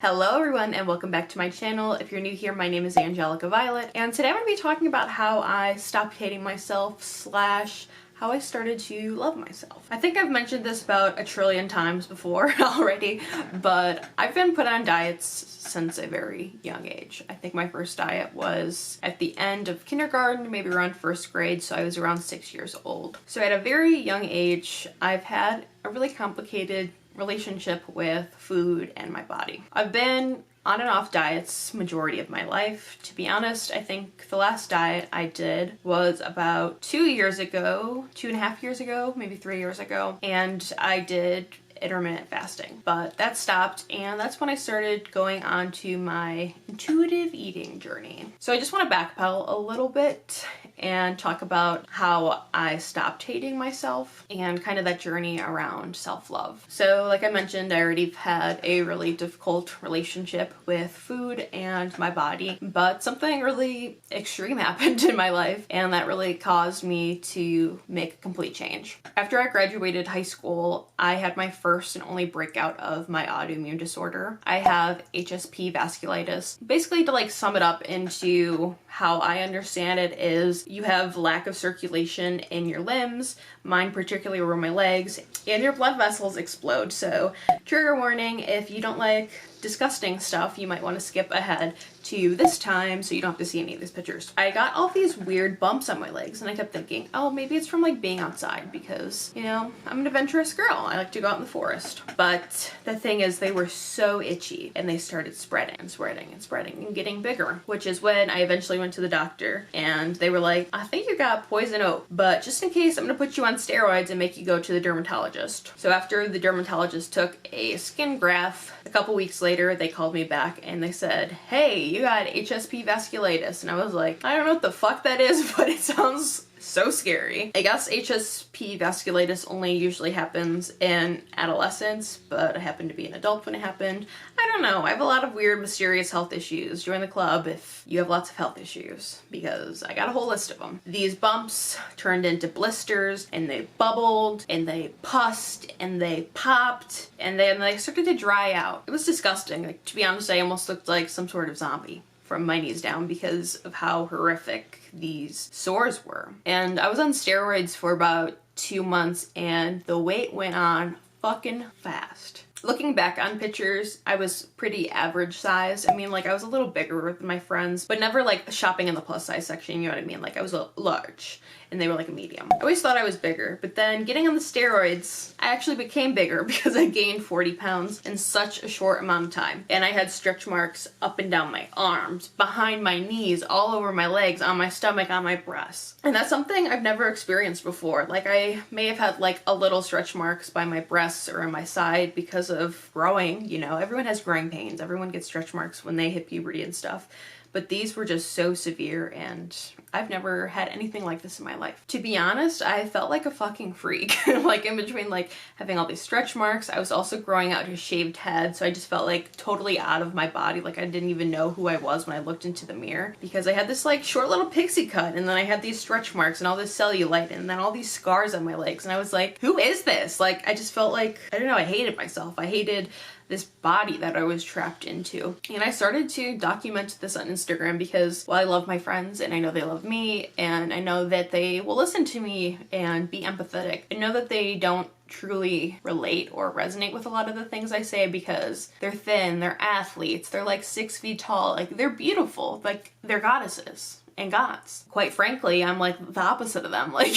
Hello everyone and welcome back to my channel. If you're new here, my name is Angelica Violet, and today I'm going to be talking about how I stopped hating myself / how I started to love myself. I think I've mentioned this about a trillion times before already, but I've been put on diets since a very young age. I think my first diet was at the end of kindergarten, maybe around first grade, so I was around 6 years old. So at a very young age, I've had a really complicated relationship with food and my body. I've been on and off diets majority of my life. To be honest, I think the last diet I did was about 2.5 years ago, maybe 3 years ago, and I did intermittent fasting, but that stopped, and that's when I started going on to my intuitive eating journey. So I just want to backpedal a little bit and talk about how I stopped hating myself and kind of that journey around self-love. So like I mentioned, I already had a really difficult relationship with food and my body, but something really extreme happened in my life, and that really caused me to make a complete change. After I graduated high school, I had my first and only breakout of my autoimmune disorder. I have HSP vasculitis. Basically, to like sum it up into how I understand it, is you have lack of circulation in your limbs, mine particularly over my legs, and your blood vessels explode. So trigger warning, if you don't like disgusting stuff, you might want to skip ahead to this time so you don't have to see any of these pictures. I got all these weird bumps on my legs, and I kept thinking, oh, maybe it's from like being outside because, you know, I'm an adventurous girl. I like to go out in the forest. But the thing is, they were so itchy, and they started spreading and spreading and spreading and getting bigger, which is when I eventually went to the doctor, and they were like, I think you got poison oak, but just in case, I'm gonna put you on steroids and make you go to the dermatologist. So after the dermatologist took a skin graft, a couple weeks later, they called me back and they said, hey, you got HSP vasculitis. And I was like, I don't know what the fuck that is, but it sounds so scary. I guess HSP vasculitis only usually happens in adolescence, but I happened to be an adult when it happened. I don't know. I have a lot of weird, mysterious health issues. Join the club if you have lots of health issues, because I got a whole list of them. These bumps turned into blisters, and they bubbled, and they pussed, and they popped, and then they started to dry out. It was disgusting. Like, to be honest, I almost looked like some sort of zombie from my knees down because of how horrific these sores were. And I was on steroids for about 2 months, and the weight went on fucking fast. Looking back on pictures, I was pretty average size. I mean, like, I was a little bigger than my friends, but never like shopping in the plus size section, you know what I mean? Like, I was a large, and they were like a medium. I always thought I was bigger, but then getting on the steroids, I actually became bigger because I gained 40 pounds in such a short amount of time. And I had stretch marks up and down my arms, behind my knees, all over my legs, on my stomach, on my breasts. And that's something I've never experienced before. Like, I may have had like a little stretch marks by my breasts or on my side because of growing, you know, everyone has growing pains. Everyone gets stretch marks when they hit puberty and stuff. But these were just so severe, and I've never had anything like this in my life. To be honest, I felt like a fucking freak. Like, in between like having all these stretch marks, I was also growing out a shaved head, so I just felt like totally out of my body. Like, I didn't even know who I was when I looked into the mirror, because I had this like short little pixie cut, and then I had these stretch marks and all this cellulite, and then all these scars on my legs, and I was like, who is this? Like, I just felt like, I don't know, I hated myself. I hated this body that I was trapped into. And I started to document this on Instagram because, well, I love my friends, and I know they love me, and I know that they will listen to me and be empathetic. I know that they don't truly relate or resonate with a lot of the things I say because they're thin, they're athletes, they're like 6 feet tall, like, they're beautiful, like, they're goddesses and gods. Quite frankly, I'm like the opposite of them. Like,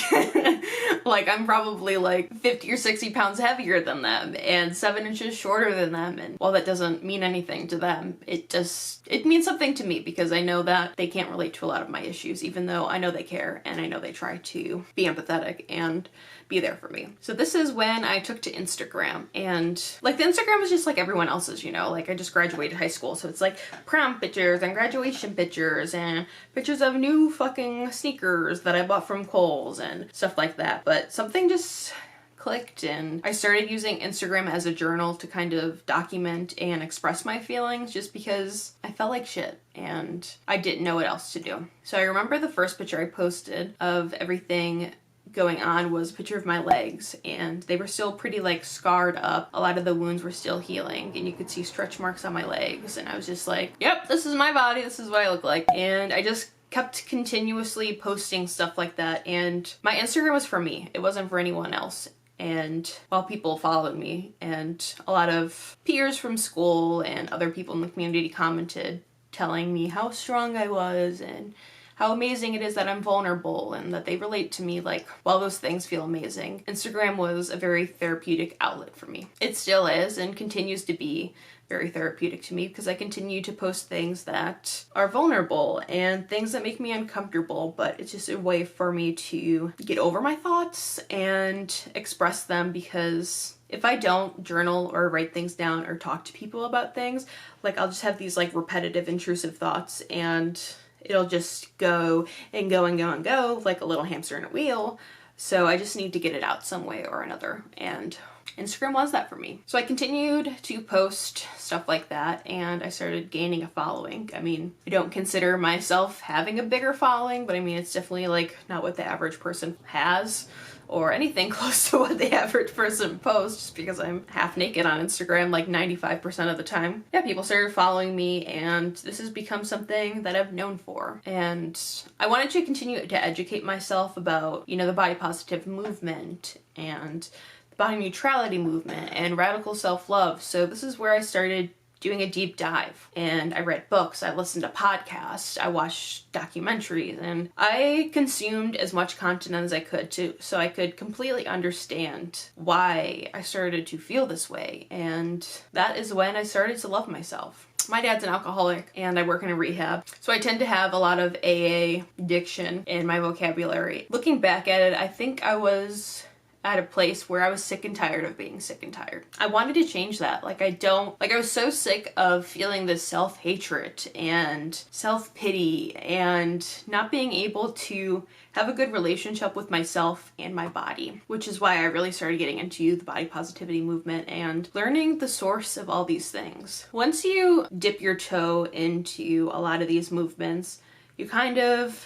like, I'm probably like 50 or 60 pounds heavier than them and 7 inches shorter than them. And while that doesn't mean anything to them, it means something to me because I know that they can't relate to a lot of my issues, even though I know they care and I know they try to be empathetic and be there for me. So this is when I took to Instagram, and like, the Instagram was just like everyone else's, you know, like, I just graduated high school, so it's like prom pictures and graduation pictures and pictures of new fucking sneakers that I bought from Kohl's and stuff like that. But something just clicked, and I started using Instagram as a journal to kind of document and express my feelings, just because I felt like shit and I didn't know what else to do. So I remember the first picture I posted of everything going on was a picture of my legs, and they were still pretty like scarred up. A lot of the wounds were still healing, and you could see stretch marks on my legs, and I was just like, yep, this is my body, this is what I look like. And I just kept continuously posting stuff like that, and my Instagram was for me. It wasn't for anyone else. And while people followed me, and a lot of peers from school and other people in the community commented telling me how strong I was and how amazing it is that I'm vulnerable and that they relate to me, like, while those things feel amazing, Instagram was a very therapeutic outlet for me. It still is and continues to be very therapeutic to me because I continue to post things that are vulnerable and things that make me uncomfortable, but it's just a way for me to get over my thoughts and express them, because if I don't journal or write things down or talk to people about things, like, I'll just have these like repetitive intrusive thoughts, and it'll just go and go and go and go like a little hamster in a wheel. So I just need to get it out some way or another, and Instagram was that for me. So I continued to post stuff like that, and I started gaining a following. I mean, I don't consider myself having a bigger following, but I mean, it's definitely like not what the average person has or anything close to what the average person posts, just because I'm half naked on Instagram like 95% of the time. Yeah, people started following me, and this has become something that I've known for. And I wanted to continue to educate myself about, you know, the body positive movement and the body neutrality movement and radical self-love. So this is where I started doing a deep dive, and I read books, I listened to podcasts, I watched documentaries, and I consumed as much content as I could too, so I could completely understand why I started to feel this way. And that is when I started to love myself. My dad's an alcoholic and I work in a rehab, so I tend to have a lot of AA diction in my vocabulary. Looking back at it, I think I was at a place where I was sick and tired of being sick and tired. I wanted to change that. I was so sick of feeling this self-hatred and self-pity and not being able to have a good relationship with myself and my body, which is why I really started getting into the body positivity movement and learning the source of all these things. Once you dip your toe into a lot of these movements, you kind of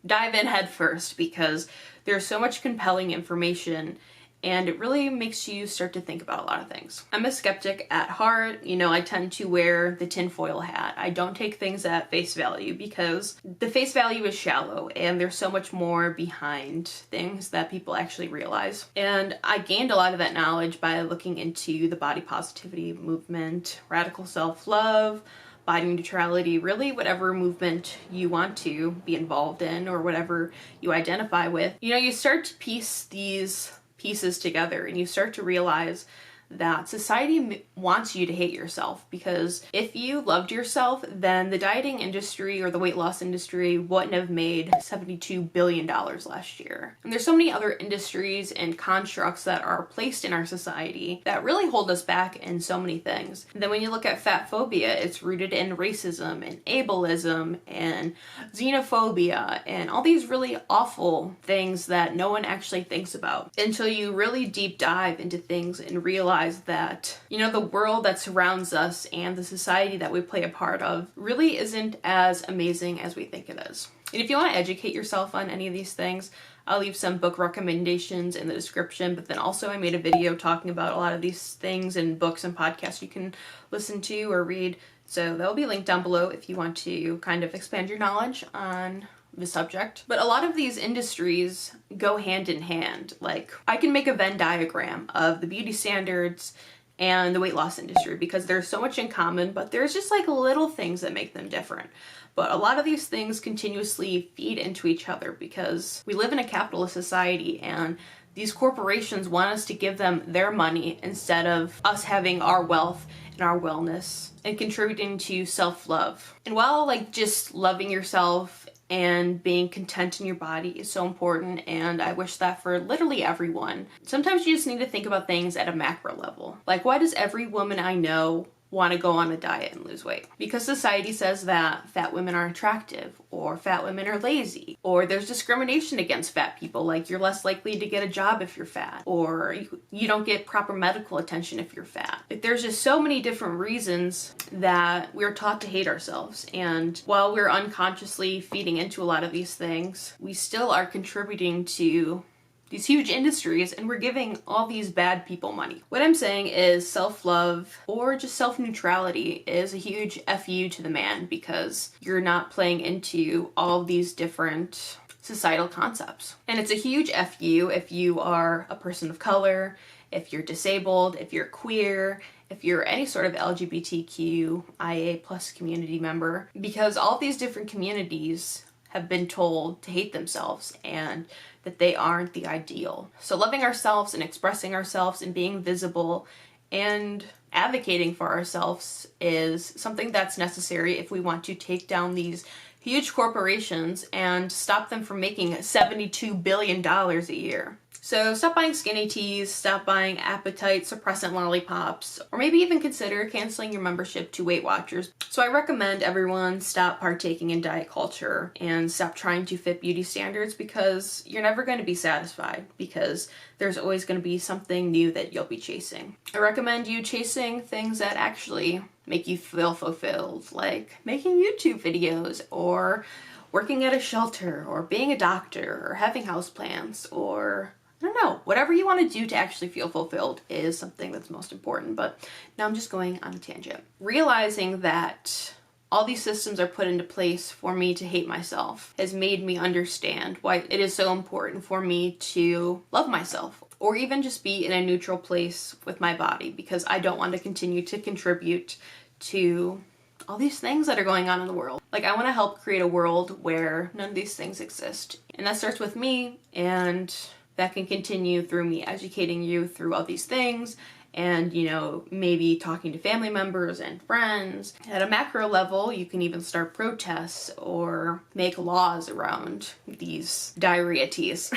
dive in head first, because there's so much compelling information, and it really makes you start to think about a lot of things. I'm a skeptic at heart. You know, I tend to wear the tinfoil hat. I don't take things at face value, because the face value is shallow and there's so much more behind things that people actually realize. And I gained a lot of that knowledge by looking into the body positivity movement, radical self-love, body neutrality, really whatever movement you want to be involved in or whatever you identify with. You know, you start to piece these pieces together and you start to realize that society wants you to hate yourself, because if you loved yourself, then the dieting industry or the weight loss industry wouldn't have made $72 billion last year. And there's so many other industries and constructs that are placed in our society that really hold us back in so many things. And then when you look at fat phobia, it's rooted in racism and ableism and xenophobia and all these really awful things that no one actually thinks about until you really deep dive into things and realize that, you know, the world that surrounds us and the society that we play a part of really isn't as amazing as we think it is. And if you want to educate yourself on any of these things, I'll leave some book recommendations in the description, but then also I made a video talking about a lot of these things and books and podcasts you can listen to or read. So that'll be linked down below if you want to kind of expand your knowledge on the subject. But a lot of these industries go hand in hand. Like, I can make a Venn diagram of the beauty standards and the weight loss industry because there's so much in common, but there's just like little things that make them different. But a lot of these things continuously feed into each other because we live in a capitalist society, and these corporations want us to give them their money instead of us having our wealth and our wellness and contributing to self-love. And while like just loving yourself and being content in your body is so important, and I wish that for literally everyone, sometimes you just need to think about things at a macro level. Like, why does every woman I know want to go on a diet and lose weight? Because society says that fat women are attractive, or fat women are lazy, or there's discrimination against fat people, like you're less likely to get a job if you're fat, or you don't get proper medical attention if you're fat. Like, there's just so many different reasons that we're taught to hate ourselves, and while we're unconsciously feeding into a lot of these things, we still are contributing to these huge industries, and we're giving all these bad people money. What I'm saying is self-love or just self-neutrality is a huge FU to the man, because you're not playing into all of these different societal concepts. And it's a huge FU if you are a person of color, if you're disabled, if you're queer, if you're any sort of LGBTQIA plus community member, because all these different communities have been told to hate themselves and that they aren't the ideal. So loving ourselves and expressing ourselves and being visible and advocating for ourselves is something that's necessary if we want to take down these huge corporations and stop them from making $72 billion a year. So stop buying skinny teas, stop buying appetite suppressant lollipops, or maybe even consider canceling your membership to Weight Watchers. So I recommend everyone stop partaking in diet culture and stop trying to fit beauty standards, because you're never going to be satisfied, because there's always going to be something new that you'll be chasing. I recommend you chasing things that actually make you feel fulfilled, like making YouTube videos, or working at a shelter, or being a doctor, or having houseplants, or I don't know, whatever you want to do to actually feel fulfilled is something that's most important. But now I'm just going on a tangent. Realizing that all these systems are put into place for me to hate myself has made me understand why it is so important for me to love myself, or even just be in a neutral place with my body, because I don't want to continue to contribute to all these things that are going on in the world. Like, I want to help create a world where none of these things exist. And that starts with me, and that can continue through me educating you through all these things, and, you know, maybe talking to family members and friends. At a macro level, you can even start protests or make laws around these diarrhea teas.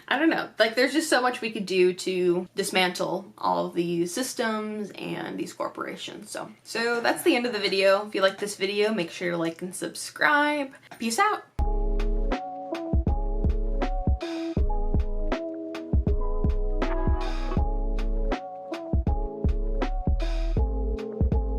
I don't know. Like, there's just so much we could do to dismantle all of these systems and these corporations. So that's the end of the video. If you like this video, make sure to like and subscribe. Peace out.